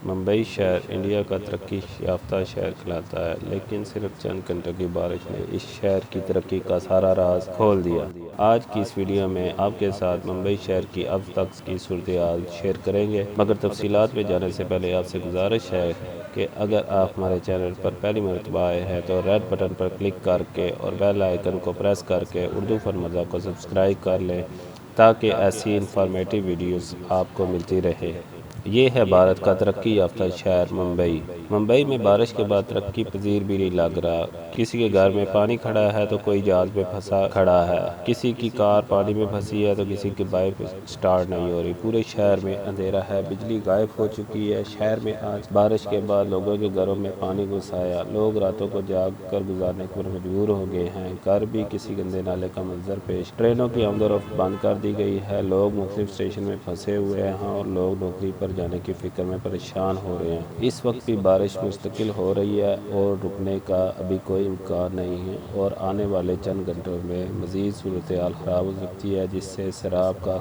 ممبئی شہر انڈیا کا ترقی یافتہ شہر کہلاتا ہے، لیکن صرف چند گھنٹوں کی بارش نے اس شہر کی ترقی کا سارا راز کھول دیا۔ آج کی اس ویڈیو میں آپ کے ساتھ ممبئی شہر کی اب تک کی صورتحال شیئر کریں گے، مگر تفصیلات میں جانے سے پہلے آپ سے گزارش ہے کہ اگر آپ ہمارے چینل پر پہلی مرتبہ آئے ہیں تو ریڈ بٹن پر کلک کر کے اور بیل آئیکن کو پریس کر کے اردو فن مزہ کو سبسکرائب کر لیں تاکہ ایسی انفارمیٹیو ویڈیوز آپ کو ملتی رہے۔ یہ ہے بھارت کا ترقی یافتہ شہر ممبئی۔ ممبئی میں بارش کے بعد ترقی پذیر بھی نہیں لگ رہا۔ کسی کے گھر میں پانی کھڑا ہے تو کوئی جہاز میں پھنسا کھڑا ہے، کسی کی کار پانی میں پھنسی ہے تو کسی کی بائک سٹارٹ نہیں ہو رہی۔ پورے شہر میں اندھیرا ہے، بجلی غائب ہو چکی ہے۔ شہر میں آج بارش کے بعد لوگوں کے گھروں میں پانی گھس آیا، لوگ راتوں کو جاگ کر گزارنے پر مجبور ہو گئے ہیں۔ گھر بھی کسی گندے نالے کا منظر پیش۔ ٹرینوں کی آمد و رفت بند کر دی گئی ہے، لوگ مختلف اسٹیشن میں پھنسے ہوئے ہیں اور لوگ نوکری پر جانے کی فکر میں پریشان ہو رہے ہیں۔ اس وقت بھی بارش مستقل ہو رہی ہے اور رکنے کا ابھی کوئی امکان نہیں ہے اور آنے والے چند گھنٹوں میں مزید صورتحال خراب ہو سکتی ہے، جس سے سیلاب کا